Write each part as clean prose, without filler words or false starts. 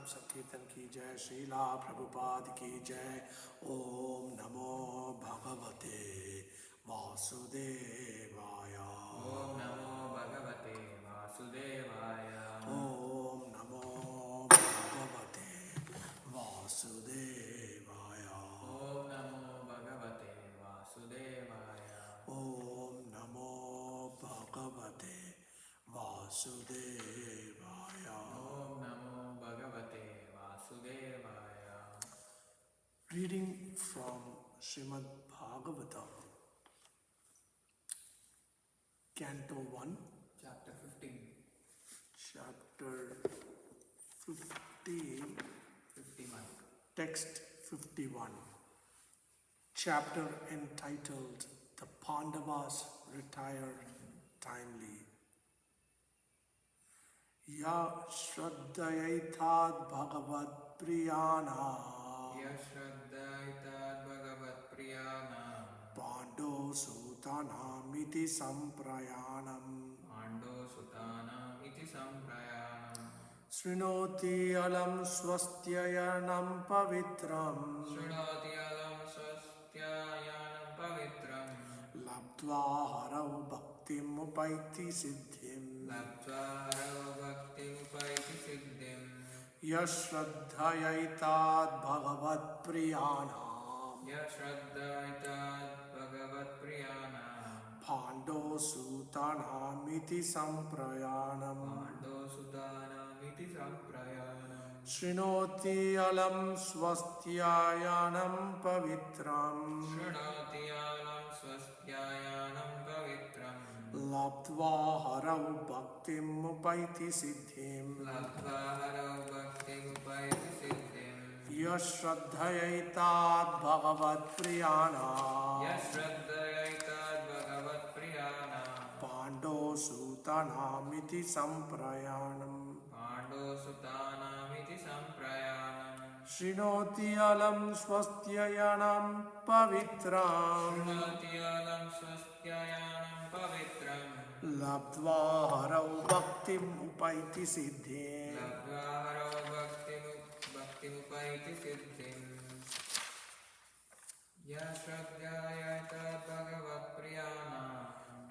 संकीर्तन की जय, श्रीला प्रभुपाद की जय। ओम नमो भगवते वासुदेवाय। ओम नमो भगवते वासुदेवाय। ओम नमो भगवते वासुदेवाय। ओम नमो भगवते वासुदेवाय। Vasudevaya. Om Namo Bhagavate Vasudevaya. Reading from Śrīmad-Bhāgavatam, Canto 1, Chapter 15. Chapter 15, 51. Text 51. Chapter entitled The Pāṇḍavas Retire Timely. Ya Shraddhayatad Bhagavad Priyana Yashraddhaitad Bhagavat Priyana Pāṇḍo Sutanam iti samprayanam Pāṇḍo Sutanam iti samprayanam Srinoti alam swastyayanam pavitram Śrīnoti alam swastyayanam pavitram Labdva harau bhaktim upaiti siddhim Labdvaro bhakti upaiti siddhim Yashraddhayatad Bhagavad Priyanam Yashraddhaitad Bhagavat Priyana Pāṇḍo Sutanam iti samprayanam Pāṇḍo Sutanam iti samprayanam Srinoti alam swastyayanam pavitram Śrīnoti alam swastyayanam pavitram Labdva harau bhaktim upaiti siddhim Labdvaro bhakti upaiti siddhim Yashraddhayatad Bhagavad Priyanam Yashraddhaitad Bhagavat Priyana Pāṇḍo Sutanam iti samprayanam Pāṇḍo Sutanam iti samprayanam Srinoti alam swastyayanam pavitram Śrīnoti alam swastyayanam pavitram Labdva harau bhaktim upaiti siddhim Labdvaro bhakti upaiti siddhim Yashraddhayatad Bhagavat Priyana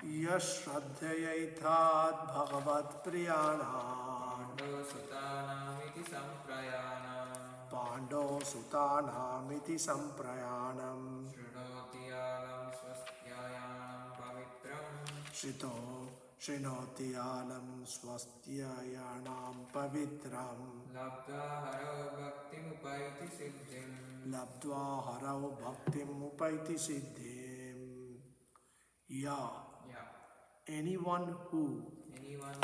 Yashraddhayatad Bhagavad Priyanam Pāṇḍo Sutanam iti samprayanam Pāṇḍo Sutanam iti samprayanam Śrīnoti alam swastyayanam pavitram Srinoti alam swastyayanam pavitram Labdvaro bhakti upaiti siddhim Labdva harau bhaktim upaiti siddhim. Ya, Yeah. anyone who Anyone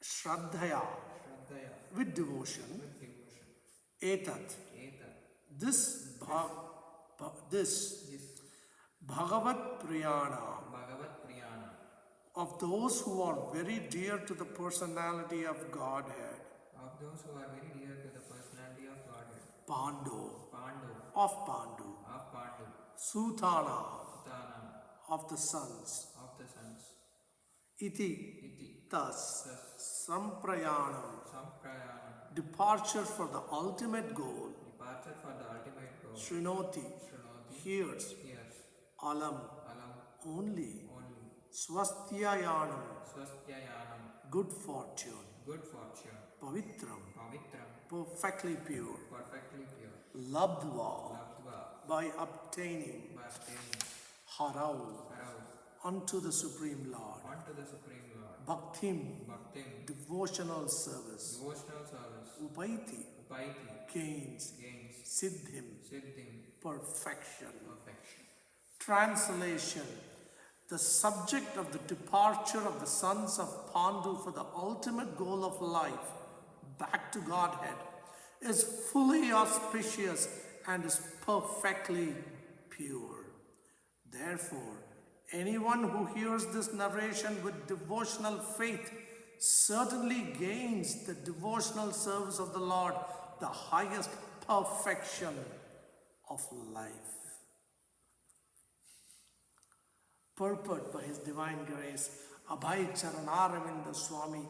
Shraddhaya, Shraddhaya with devotion, with devotion etat, Etat this This Bhagavat Priyana, Bhagavat Priyana of those who are very dear to the personality of Godhead, of those who are very dear to the personality of Godhead Pāṇḍo, Pāṇḍo of Pāṇḍu, of Pāṇḍu Sutana, Sutana of the sons, of the sons iti, Iti thus, Thus samprayanam, Samprayanam departure for the ultimate goal, Departure for the ultimate goal Srinoti, Śrīnoti hears, Hears alam, Alam only, only swastyayanam, Swastyayanam good fortune, Good fortune pavitram, Pavitram perfectly pure, Perfectly pure labdva, Labdva by obtaining, Bhasteni harau, Harau unto the Supreme Lord, unto the Supreme Lord bhaktim, Bhaktim devotional service, Devotional service upaiti, Upaiti gains, Gains siddhim, Siddhim perfection. Perfection Translation: the subject of the departure of the sons of Pāṇḍu for the ultimate goal of life, back to Godhead, is fully auspicious and is perfectly pure. Therefore, anyone who hears this narration with devotional faith certainly gains the devotional service of the Lord, the highest perfection of life. Purport by His Divine Grace, Abhay Charanaravinda Swami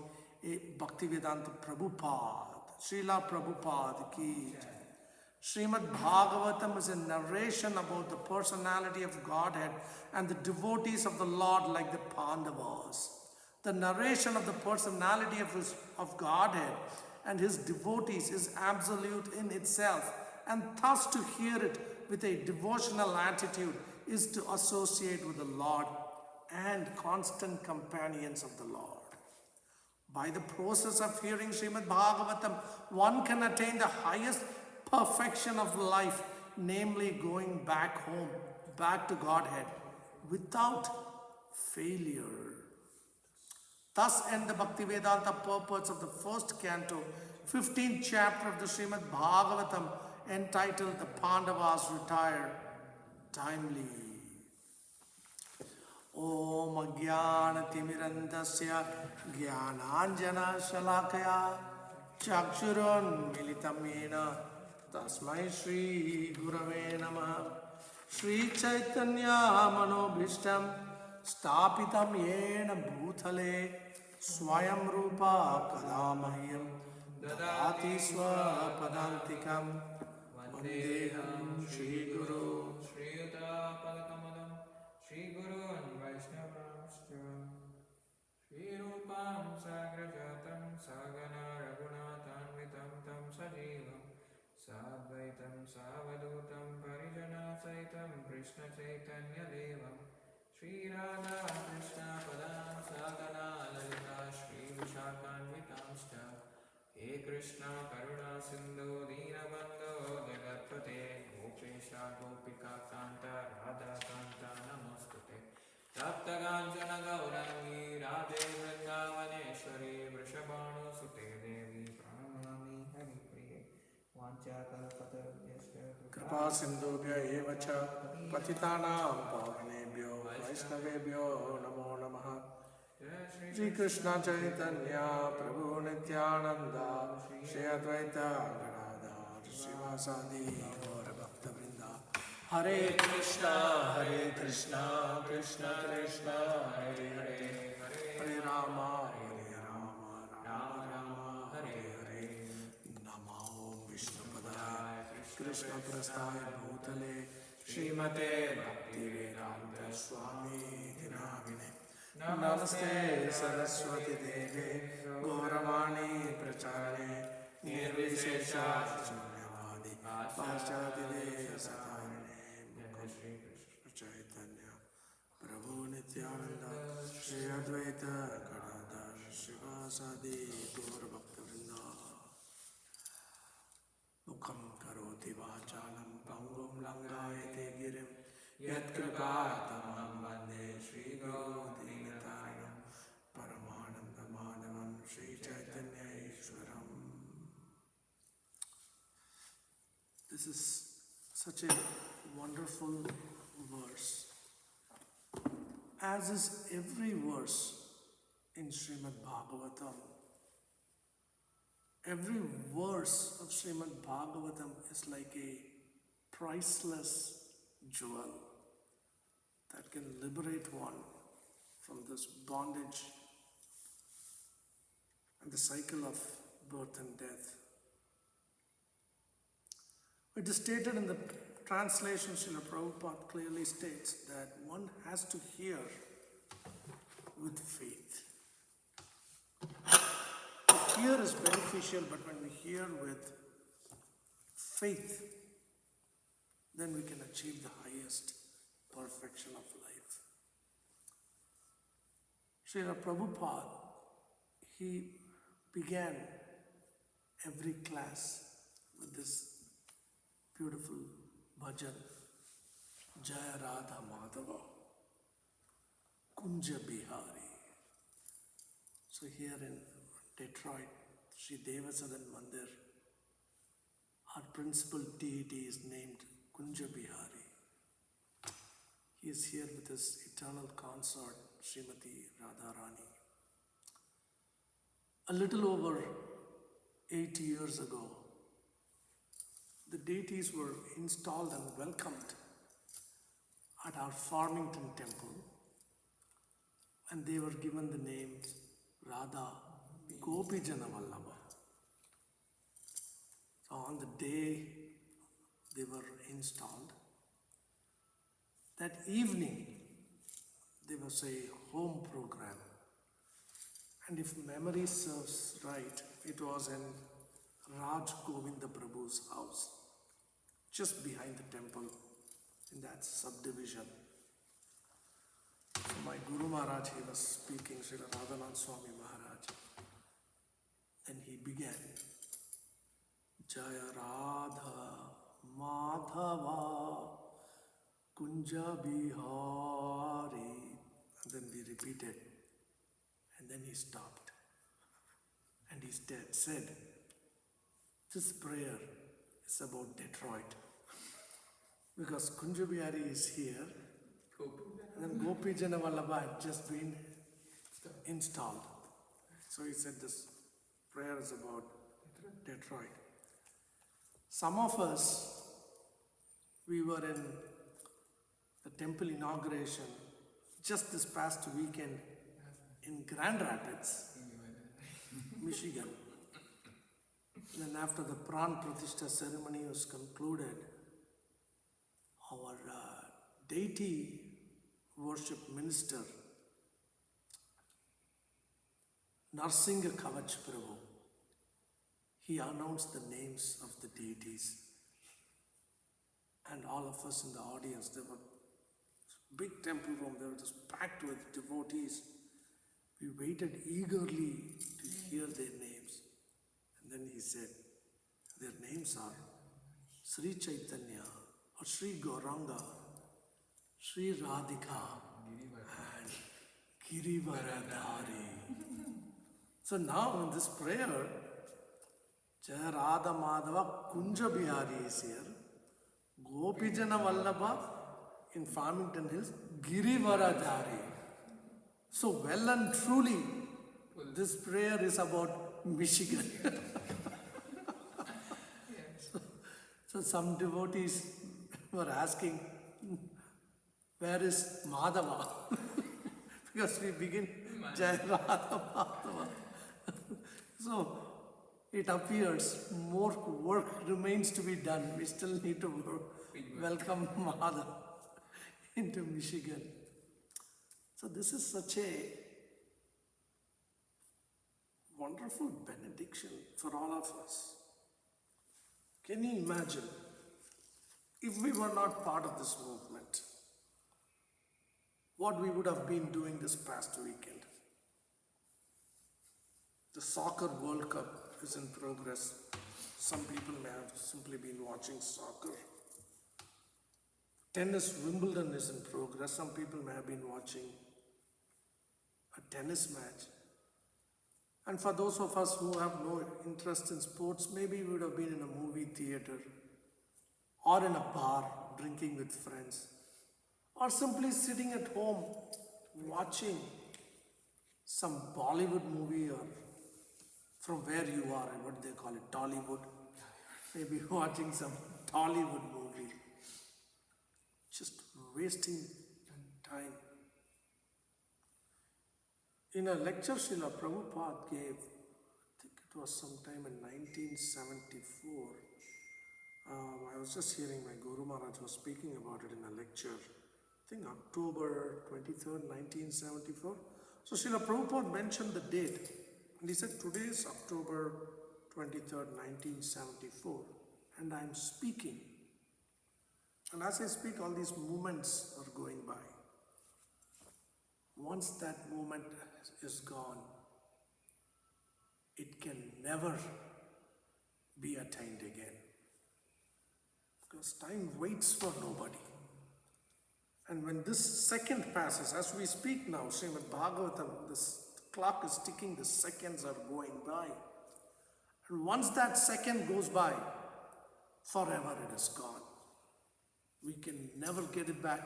Bhaktivedanta Prabhupāda, Śrīla Prabhupāda ki jai. Śrīmad-Bhāgavatam is a narration about the personality of Godhead and the devotees of the Lord like the Pāṇḍavas. The narration of the personality of Godhead and His devotees is absolute in itself, and thus to hear it with a devotional attitude is to associate with the Lord and constant companions of the Lord. By the process of hearing Śrīmad-Bhāgavatam, one can attain the highest perfection of life, namely going back home, back to Godhead, without failure. Thus end the Bhaktivedanta purports of the first canto, 15th chapter of the Śrīmad-Bhāgavatam, entitled The Pāṇḍavas Retire Timely. Om Ajnana-timirandasya Jnananjana-shalakaya Chakshurun militam yena Tasmai Shri Gurave Namaha. Shri Chaitanya Manobhishtam Stapitam Yena Bhutale Swayam Rupa Kadamahyam Dadati Swapadantikam Vandeham Shri Guru Shri Yuta Padakamalam Shri Guru and Vaishnavamscha Shri Rupam Sagrajatam Sagana Raghunatanvitam Tam Sajivam Sadvaitam Savadutam Parijana Saitam Krishna Chaitanya Devam Shri Radha Krishna Padam Sagana Lalita Shri Vishakanvitamscha He Krishna Karuna Sindhu Deenabandho Jagatpate Gopesha Gopika Kanta Radha Kanta Namostute Taptaganjana Gaurangi Radhe Vrindavaneshwari Vrishabhanu Sute Devi Pranamami Haripriye Vanchakalpatarubhyascha Kripa Sindhubhya eva cha Patitanam Pavanebhyo Vaishnavebhyo Namo Namaha. Shri Krishna Chaitanya Prabhu Nityananda Shri Advaita Gadadhar Srivasadi Gaura Bhakta Vrinda. Hare Krishna Krishna Krishna Hare Hare Hare Rama Rama Rama Hare Hare. Namo Vishnupadaya Krishna Prasthaya Bhutale Śrīmate Bhaktivedanta Swami Dinamine. Namaste Saraswati Deve Gauravani Pracharane Nirvishesha Shunyavadi Paschati Deva Satarane Shri Krishna Chaitanya Prabhu Nityananda Shri Advaita Gadadhar Srivasadi Gaura Bhakta Vrinda. Mukham karoti vācālam pangum langāyate girim yat kripātamam vande Shri Guru Dīnatarinam Paramananda Madhavam Shri Chaitanya Ishwaram. This is such a wonderful verse, as is every verse in Śrīmad-Bhāgavatam. Every verse of Śrīmad-Bhāgavatam is like a priceless jewel that can liberate one from this bondage and the cycle of birth and death. It is stated in the translation, Śrīla Prabhupāda clearly states that one has to hear with faith. Hear is beneficial, but when we hear with faith, then we can achieve the highest perfection of life. Śrīla Prabhupāda, he began every class with this beautiful bhajan, Jaya Radha Madhava, Kunja Bihari. So here in Detroit, Sri Devasadan Mandir, our principal deity is named Kunja Bihari. He is here with his eternal consort, Srimati Radharani. A little over 8 years ago, the deities were installed and welcomed at our Farmington temple, and they were given the names Radha Gopijana Vallabha. So on the day they were installed, that evening there was a home program, and if memory serves right, it was in Raj Govinda Prabhu's house, just behind the temple in that subdivision. So my Guru Maharaj, he was speaking, Srila Radhanath Swami Maharaj. Then he began, Jaya Radha Madhava Kunja Bihari. And then we repeated. And then he stopped. And he said, this prayer is about Detroit. Because Kunja Bihari is here. And then Gopi Jana Vallabha had just been installed. So he said this prayer is about Detroit. Some of us, we were in the temple inauguration just this past weekend in Grand Rapids, Michigan. And then after the Pran Pratishtha ceremony was concluded, our deity worship minister, Narsingha Kavach Prabhu, he announced the names of the deities. And all of us in the audience, there were big temple room, they were just packed with devotees. We waited eagerly to hear their names. And then he said, their names are Sri Chaitanya, or Sri Gauranga, Sri Radhika, and Girivaradhari. So now in this prayer, Jaya Radha Madhava Kunja Bihari is here. Gopijana Vallabha in Farmington Hills, Girivaradhari. So well and truly, this prayer is about Michigan. So some devotees were asking, where is Madhava? Because we begin Jaya Radha Madhava. So it appears more work remains to be done. We still need to welcome Madhava into Michigan. So this is such a wonderful benediction for all of us. Can you imagine if we were not part of this movement, what we would have been doing this past weekend? The soccer World Cup is in progress. Some people may have simply been watching soccer. Tennis Wimbledon is in progress. Some people may have been watching a tennis match. And for those of us who have no interest in sports, maybe we would have been in a movie theater or in a bar drinking with friends, or simply sitting at home watching some Bollywood movie, or from where you are, and what they call it, Tollywood. Maybe watching some Tollywood movie. Just wasting time. In a lecture Śrīla Prabhupāda gave, I think it was sometime in 1974, I was just hearing my Guru Maharaj was speaking about it in a lecture, I think October 23rd, 1974. So Śrīla Prabhupāda mentioned the date, and he said, today is October 23rd, 1974, and I'm speaking. And as I speak, all these moments are going by. Once that moment is gone, it can never be attained again. Because time waits for nobody. And when this second passes, as we speak now, Śrīmad-Bhāgavatam, this clock is ticking, the seconds are going by. And once that second goes by, forever it is gone. We can never get it back.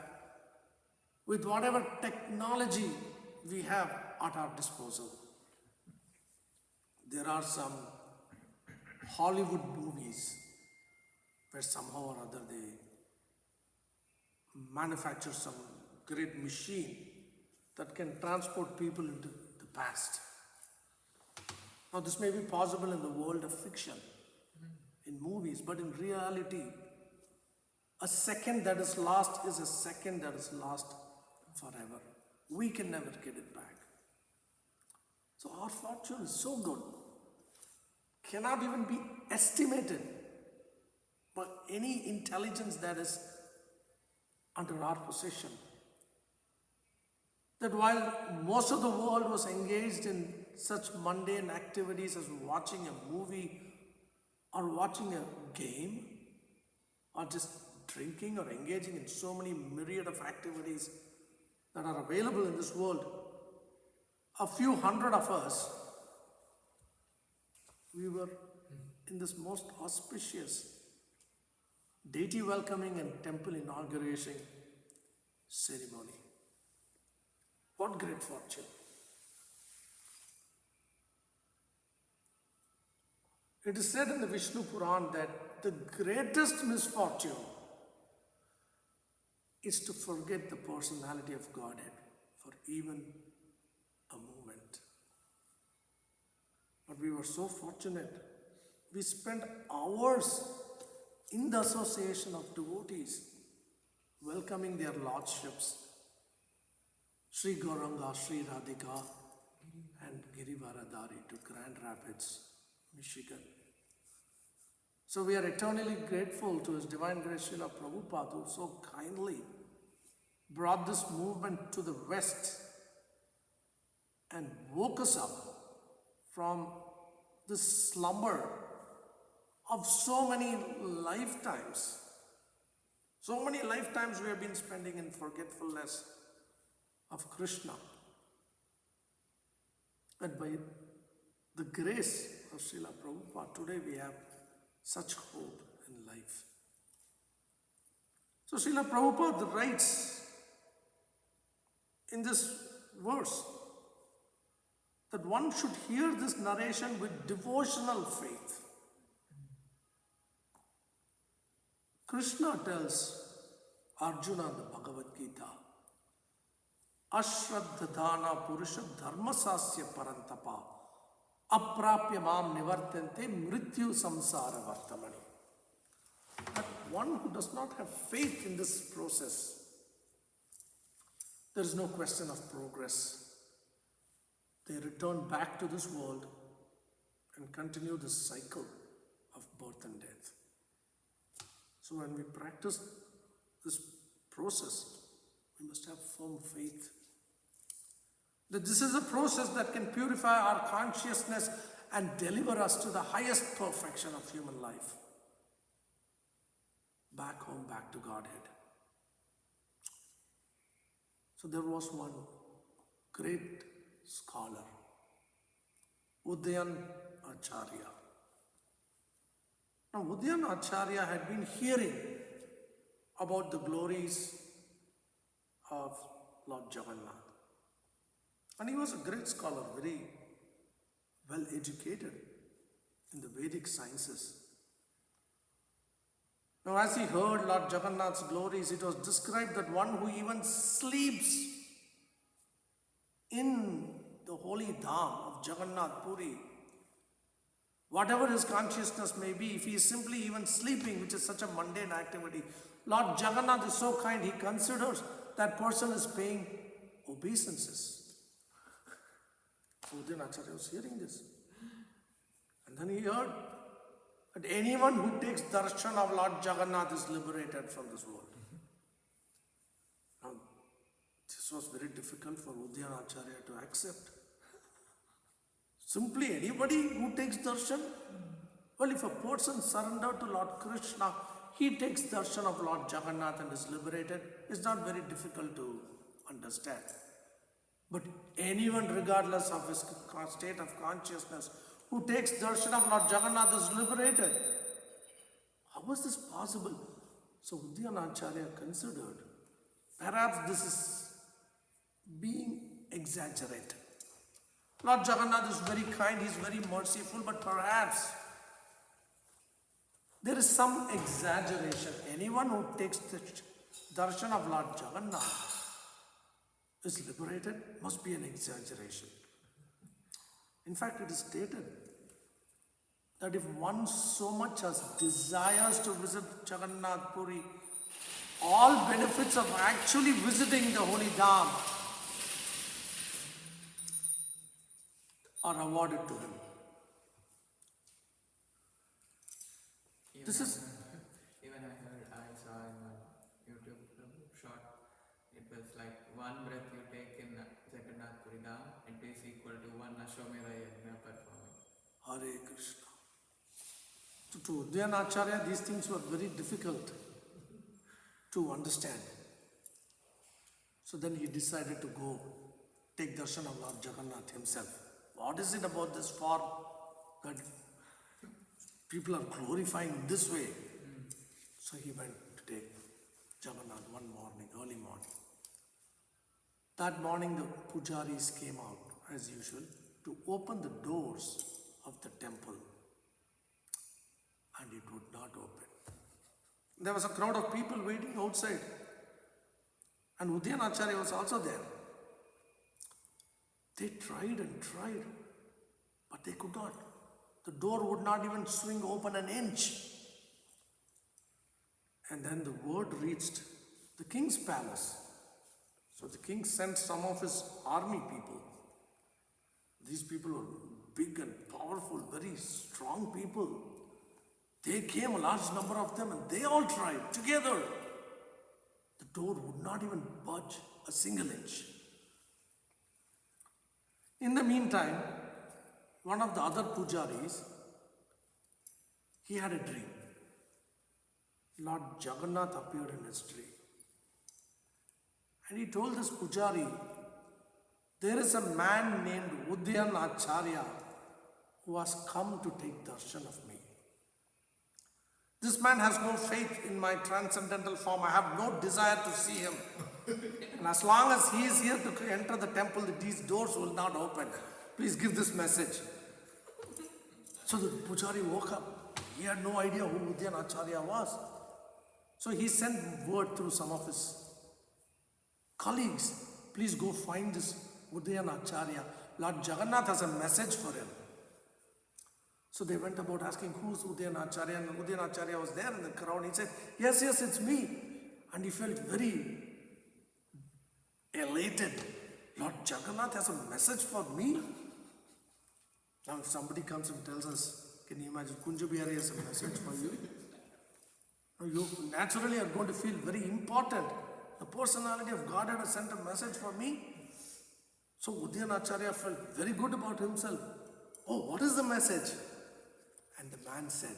With whatever technology we have at our disposal. There are some Hollywood movies where somehow or other they manufacture some great machine that can transport people into the past. Now this may be possible in the world of fiction, in movies, but in reality, a second that is lost is a second that is lost forever. We can never get it back. So our fortune is so good, cannot even be estimated by any intelligence that is under our possession. That while most of the world was engaged in such mundane activities as watching a movie or watching a game or just drinking or engaging in so many myriad of activities that are available in this world. A few hundred of us, we were in this most auspicious deity welcoming and temple inauguration ceremony. What great fortune. It is said in the Vishnu Puran that the greatest misfortune is to forget the personality of Godhead for even a moment. But we were so fortunate. We spent hours in the association of devotees, welcoming their lordships, Sri Gauranga, Sri Radhika, and Girivaradari to Grand Rapids, Michigan. So we are eternally grateful to His Divine Grace Śrīla Prabhupāda, who so kindly brought this movement to the West and woke us up from this slumber of so many lifetimes. So many lifetimes we have been spending in forgetfulness of Kṛṣṇa. And by the grace of Śrīla Prabhupāda, today we have such hope in life. So Śrīla Prabhupāda writes in this verse that one should hear this narration with devotional faith. Kṛṣṇa tells Arjuna in the Bhagavad Gita, Ashraddhadana Purusha Dharmasasya Parantapa Aprapya Mam Nivartante Mrityu Samsara Vartamani. That one who does not have faith in this process, there is no question of progress. They return back to this world and continue this cycle of birth and death. So when we practice this process, we must have firm faith that this is a process that can purify our consciousness and deliver us to the highest perfection of human life. Back home, back to Godhead. So there was one great scholar, Udayan Acharya. Now Udayan Acharya had been hearing about the glories of Lord Jagannath. And he was a great scholar, very well educated in the Vedic sciences. Now as he heard Lord Jagannath's glories, it was described that one who even sleeps in the holy dham of Jagannath Puri, whatever his consciousness may be, if he is simply even sleeping, which is such a mundane activity, Lord Jagannath is so kind, he considers that person is paying obeisances. So Udayan Acharya was hearing this. And then he heard that anyone who takes darshan of Lord Jagannath is liberated from this world. Now, this was very difficult for Udayan Acharya to accept. Simply anybody who takes darshan? Well, if a person surrendered to Lord Kṛṣṇa, he takes darshan of Lord Jagannath and is liberated. It's not very difficult to understand. But anyone, regardless of his state of consciousness, who takes darshan of Lord Jagannath is liberated. How is this possible? So Udayan Acharya considered, perhaps this is being exaggerated. Lord Jagannath is very kind, he is very merciful, but perhaps there is some exaggeration. Anyone who takes the darshan of Lord Jagannath is liberated, must be an exaggeration. In fact, it is stated that if one so much as desires to visit Jagannath Puri, all benefits of actually visiting the holy dham are awarded to him. This is... Even I saw in a YouTube short, it was like one breath you take in Jagannath Puri Dham and is equal to one Ashwamedha Yajna performing. Hare Krishna. To Udyanacharya, these things were very difficult to understand. So then he decided to go take darshan of Lord Jagannath himself. What is it about this form that people are glorifying this way? So he went to take Jagannath one morning, early morning. That morning the pujaris came out as usual to open the doors of the temple, and it would not open. There was a crowd of people waiting outside, and Udyanacharya was also there. They tried and tried, but they could not. The door would not even swing open an inch. And then the word reached the king's palace. So the king sent some of his army people. These people were big and powerful, very strong people. They came, a large number of them, and they all tried together. The door would not even budge a single inch. In the meantime, one of the other pujaris, he had a dream. Lord Jagannath appeared in his dream. And he told this pujari, there is a man named Udyanacharya who has come to take darshan of me. This man has no faith in my transcendental form. I have no desire to see him. And as long as he is here to enter the temple, these doors will not open. Please give this message. So the pujari woke up. He had no idea who Udyanacharya was. So he sent word through some of his colleagues, please go find this Udyanacharya. Lord Jagannath has a message for him. So they went about asking, who's Udyanacharya? And Udyanacharya was there in the crowd. He said, yes, it's me. And he felt very elated. Lord Jagannath has a message for me. Now if somebody comes and tells us, can you imagine, Kunja Bihari has a message for you? You naturally are going to feel very important. The personality of Godhead has sent a message for me. So Udyanacharya felt very good about himself. Oh, what is the message? And the man said,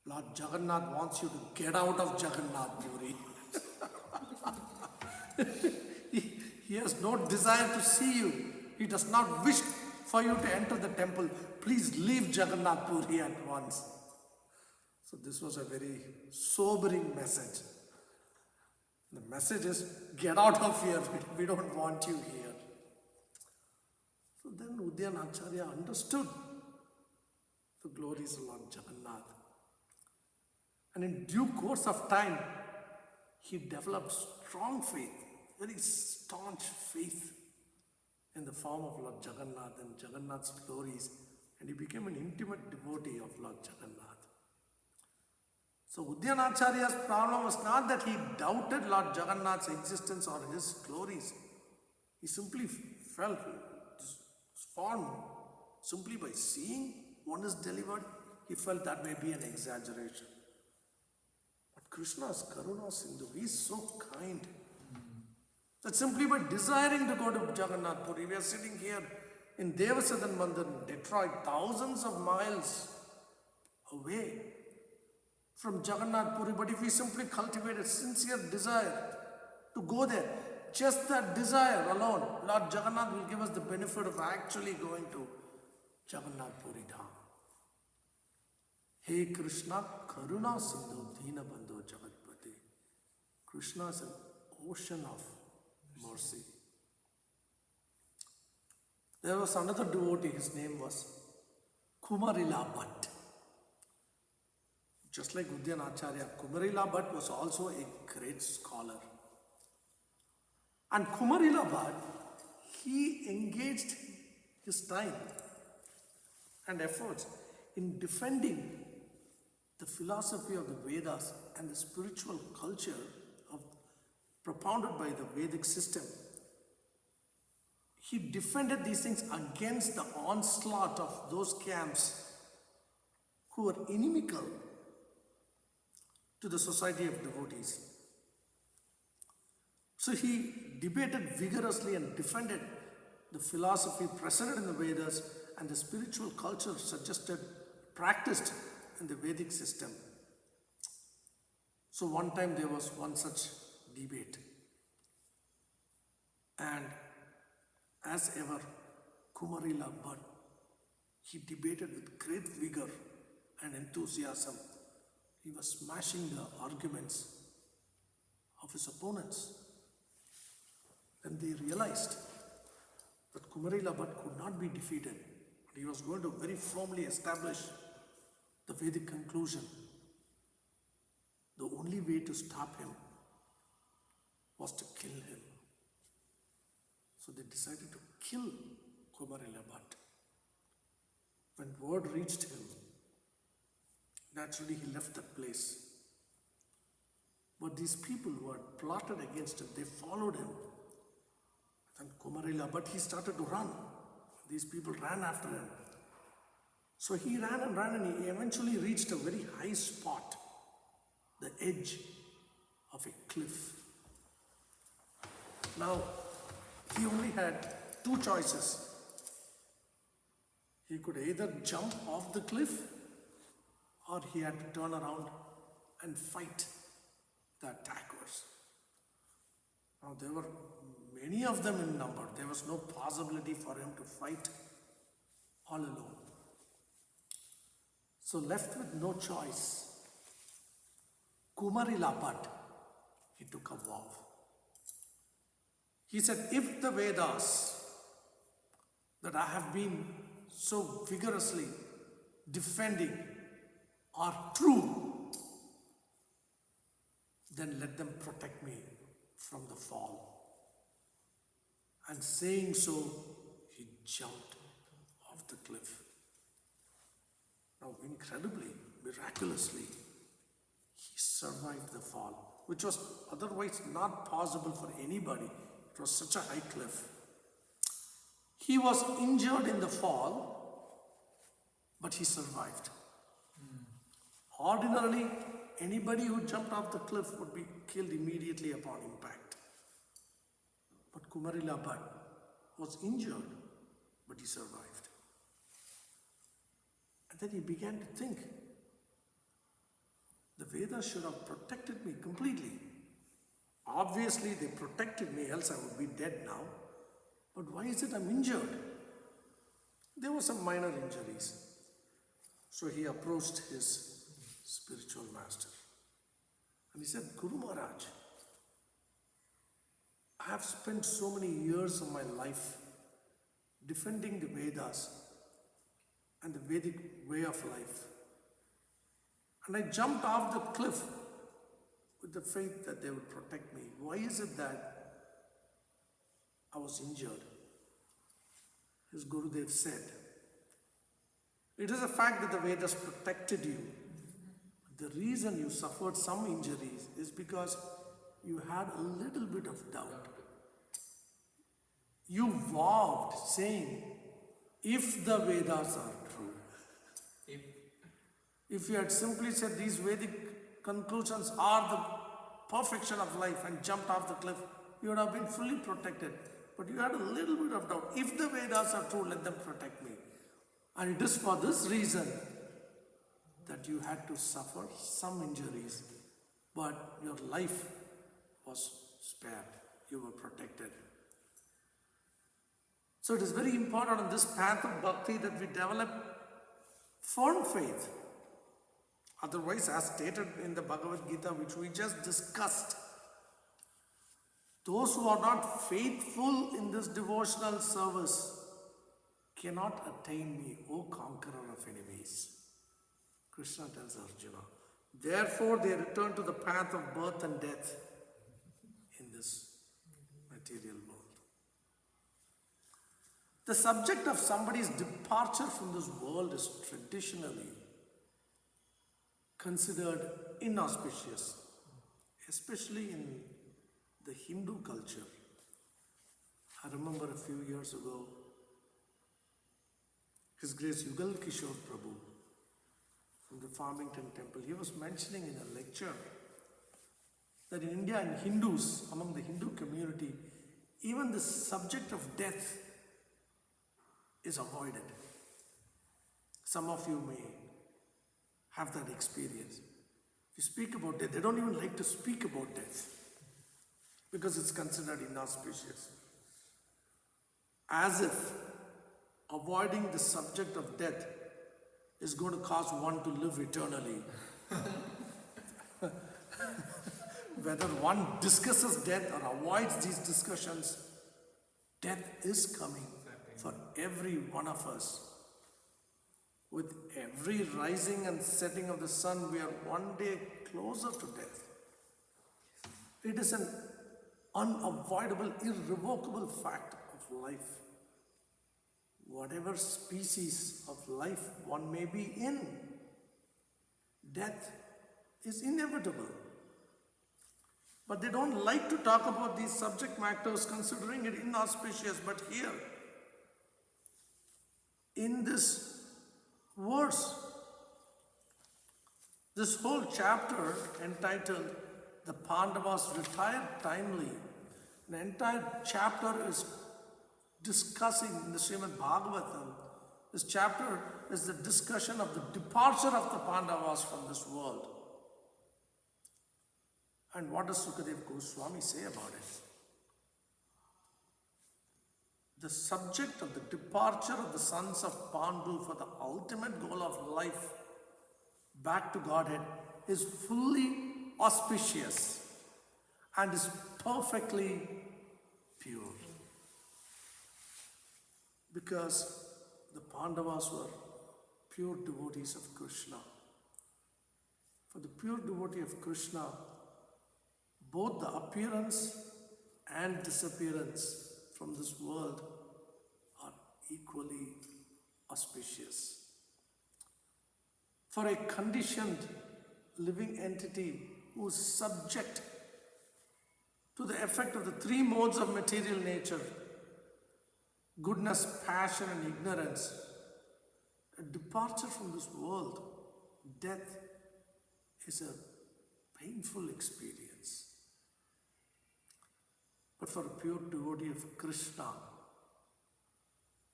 Lord Jagannath wants you to get out of Jagannath Puri. He has no desire to see you. He does not wish for you to enter the temple. Please leave Jagannath Puri at once. So this was a very sobering message. The message is, get out of here. We don't want you here. So then Udyanacharya understood the glories of Lord Jagannath. And in due course of time, he developed strong faith, very staunch faith in the form of Lord Jagannath and Jagannath's glories. And he became an intimate devotee of Lord Jagannath. So Udyanacharya's problem was not that he doubted Lord Jagannath's existence or his glories. He simply felt formed simply by seeing one is delivered. He felt that may be an exaggeration. But Krishna's Karuna Sindhu, he is so kind that simply by desiring to go to Jagannath Puri, we are sitting here in Devasadan Mandir in Detroit, thousands of miles away from Jagannath Puri, but if we simply cultivate a sincere desire to go there, just that desire alone, Lord Jagannath will give us the benefit of actually going to Jagannath Puri Dham. Hey Krishna, Karuna Sindhu Dina Bandhu Jagatpati. Krishna is an ocean of mercy. There was another devotee, his name was Kumarila Bhatt. Just like Udyanacharya, Kumarila Bhatt was also a great scholar. And Kumarila Bhatt, he engaged his time and efforts in defending the philosophy of the Vedas and the spiritual culture propounded by the Vedic system. He defended these things against the onslaught of those camps who were inimical to the society of devotees. So he debated vigorously and defended the philosophy present in the Vedas and the spiritual culture suggested, practiced in the Vedic system. So one time there was one such debate. And as ever, Kumarila Bhatt, he debated with great vigor and enthusiasm. He was smashing the arguments of his opponents. Then they realized that Kumarila Bhatt could not be defeated. He was going to very firmly establish the Vedic conclusion. The only way to stop him was to kill him. So they decided to kill Kumarila Bhatt. When word reached him, naturally he left that place. But these people who had plotted against him, they followed him. And Kumarila Bhatt, he started to run. These people ran after him. So he ran and he eventually reached a very high spot, the edge of a cliff. Now, he only had two choices. He could either jump off the cliff or he had to turn around and fight the attackers. Now, there were many of them in number. There was no possibility for him to fight all alone. So left with no choice, Kumarila Bhatt, he took a vow. He said, if the Vedas that I have been so vigorously defending are true, then let them protect me from the fall. And saying so, he jumped off the cliff. Now, incredibly, miraculously, he survived the fall, which was otherwise not possible for anybody. It was such a high cliff. He was injured in the fall, but he survived. Ordinarily, anybody who jumped off the cliff would be killed immediately upon impact. But Kumarila Bhatt was injured, but he survived. And then he began to think, the Vedas should have protected me completely. Obviously, they protected me, else I would be dead now. But why is it I'm injured? There were some minor injuries. So he approached his spiritual master. And he said, Guru Maharaj, I have spent so many years of my life defending the Vedas and the Vedic way of life. And I jumped off the cliff with the faith that they would protect me. Why is it that I was injured? His Gurudev said, it is a fact that the Vedas protected you. The reason you suffered some injuries is because you had a little bit of doubt. You vowed saying, if the Vedas are true, if you had simply said these Vedic conclusions are the perfection of life and jumped off the cliff, you would have been fully protected. But you had a little bit of doubt. If the Vedas are true, let them protect me. And it is for this reason that you had to suffer some injuries, but your life was spared. You were protected. So it is very important on this path of bhakti that we develop firm faith. Otherwise, as stated in the Bhagavad Gita, which we just discussed, those who are not faithful in this devotional service cannot attain me, O conqueror of enemies. Kṛṣṇa tells Arjuna. Therefore, they return to the path of birth and death in this material world. The subject of somebody's departure from this world is traditionally considered inauspicious, especially in the Hindu culture. I remember a few years ago, His Grace Yugal Kishore Prabhu from the Farmington Temple, he was mentioning in a lecture that in India and Hindus, among the Hindu community, even the subject of death is avoided. Some of you may have that experience. If you speak about death, they don't even like to speak about death because it's considered inauspicious. As if avoiding the subject of death is going to cause one to live eternally. Whether one discusses death or avoids these discussions, death is coming for every one of us. With every rising and setting of the sun, we are one day closer to death. It is an unavoidable, irrevocable fact of life. Whatever species of life one may be in, death is inevitable. But they don't like to talk about these subject matters, considering it inauspicious. But here, in this verse, this whole chapter entitled "The Pāṇḍavas Retired Timely," the entire chapter is discussing in the Śrīmad-Bhāgavatam. This chapter is the discussion of the departure of the Pāṇḍavas from this world. And what does Sukadeva Goswami say about it? The subject of the departure of the sons of Pandu for the ultimate goal of life back to Godhead is fully auspicious and is perfectly pure. Because the Pāṇḍavas were pure devotees of Kṛṣṇa. For the pure devotee of Kṛṣṇa, both the appearance and disappearance from this world are equally auspicious. For a conditioned living entity who is subject to the effect of the three modes of material nature, goodness, passion, and ignorance, a departure from this world, death, is a painful experience. But for a pure devotee of Kṛṣṇa,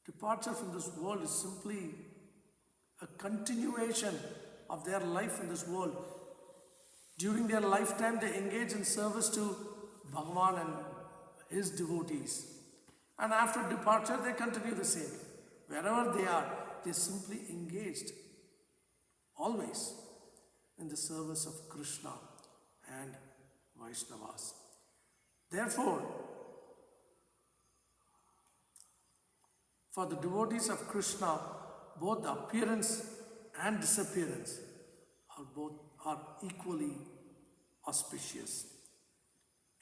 departure from this world is simply a continuation of their life in this world. During their lifetime, they engage in service to Bhagavan and his devotees. And after departure, they continue the same. Wherever they are, they simply engaged always in the service of Kṛṣṇa and Vaishnavas. Therefore, for the devotees of Kṛṣṇa, both the appearance and disappearance are equally auspicious.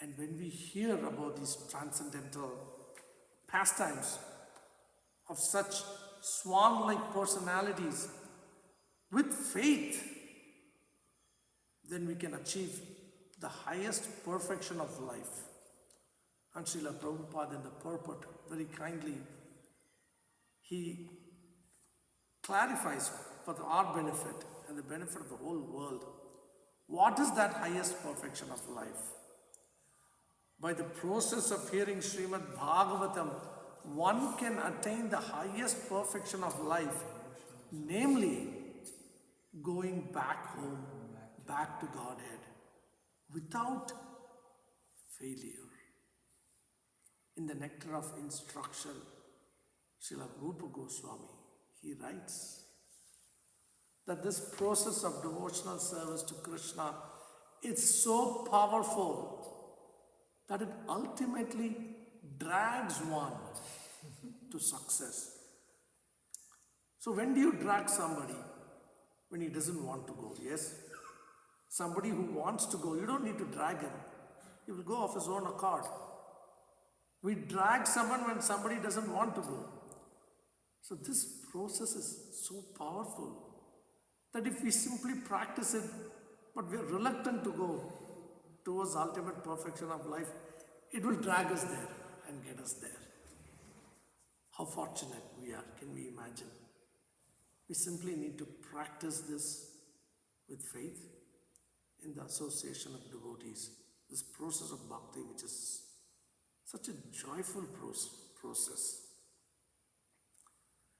And when we hear about these transcendental pastimes of such swan-like personalities with faith, then we can achieve the highest perfection of life. And Śrīla Prabhupāda in the purport, very kindly, he clarifies for our benefit and the benefit of the whole world, what is that highest perfection of life? By the process of hearing Śrīmad-Bhāgavatam, one can attain the highest perfection of life, namely going back home, back to Godhead, without failure. In the Nectar of Instruction, Śrīla Rupa Goswami, he writes that this process of devotional service to Kṛṣṇa is so powerful that it ultimately drags one to success. So when do you drag somebody? When he doesn't want to go, yes? Somebody who wants to go, you don't need to drag him. He will go of his own accord. We drag someone when somebody doesn't want to go. So this process is so powerful that if we simply practice it, but we are reluctant to go towards ultimate perfection of life, it will drag us there and get us there. How fortunate we are, can we imagine? We simply need to practice this with faith in the association of devotees. This process of bhakti, which is such a joyful process.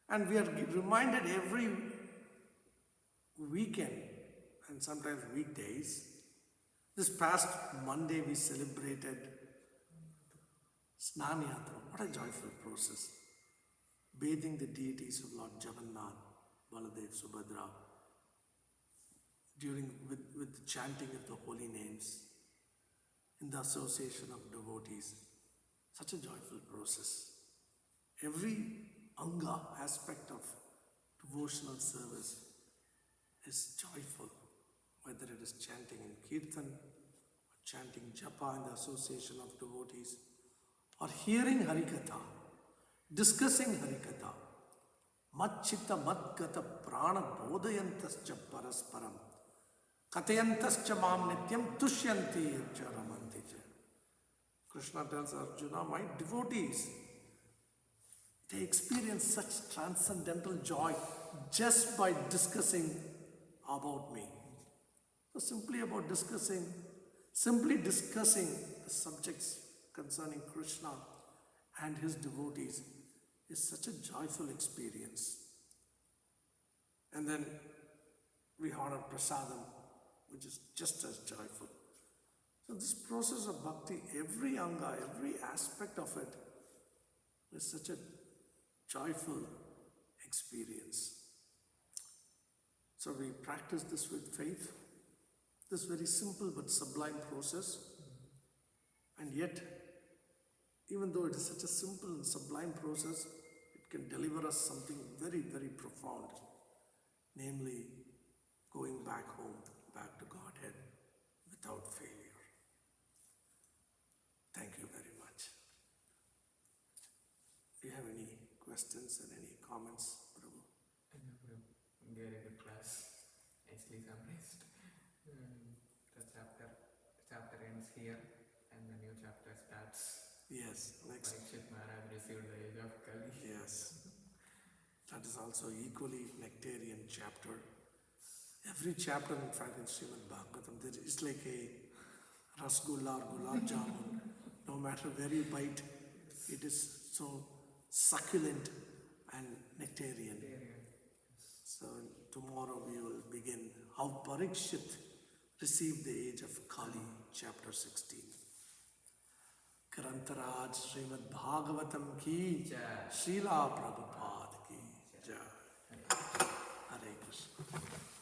And we are reminded every weekend and sometimes weekdays. This past Monday we celebrated Snanyatra. What a joyful process. Bathing the deities of Lord Jagannath, Baladev, Subhadra, with the chanting of the holy names, in the association of devotees. Such a joyful process. Every anga, aspect of devotional service is joyful, whether it is chanting in Kirtan, or chanting japa in the association of devotees, or hearing Harikatha, discussing Harikatha. Machchitta madgata prana bodhayantascha parasparam kathayantascha mam nityam tushyanti cha ramanti cha. Kṛṣṇa tells Arjuna, my devotees, they experience such transcendental joy just by discussing about me. So simply discussing the subjects concerning Kṛṣṇa and his devotees is such a joyful experience. And then we honor prasadam, which is just as joyful. So this process of bhakti, every anga, every aspect of it is such a joyful experience. So we practice this with faith, this very simple but sublime process. And yet, even though it is such a simple and sublime process, it can deliver us something very, very profound, namely going back home, back to Godhead without failure. Thank you very much. Do you have any questions and any comments, Prabhu? Very good class. Nicely summarized. The chapter ends here and the new chapter starts. Yes, next. Parikshit Maharaj received the age of Kali. Yes. That is also equally nectarian chapter. Every chapter, in fact, in Śrīmad-Bhāgavatam, there is like a rasgulla or gulab jamun. No matter where you bite, it is so succulent and nectarian. So tomorrow we will begin how Parikshit received the age of Kali, chapter 16. Kṛṇa Śrīmad-Bhāgavatam ki, Śrīla Prabhupāda ki jai. Hare Krishna.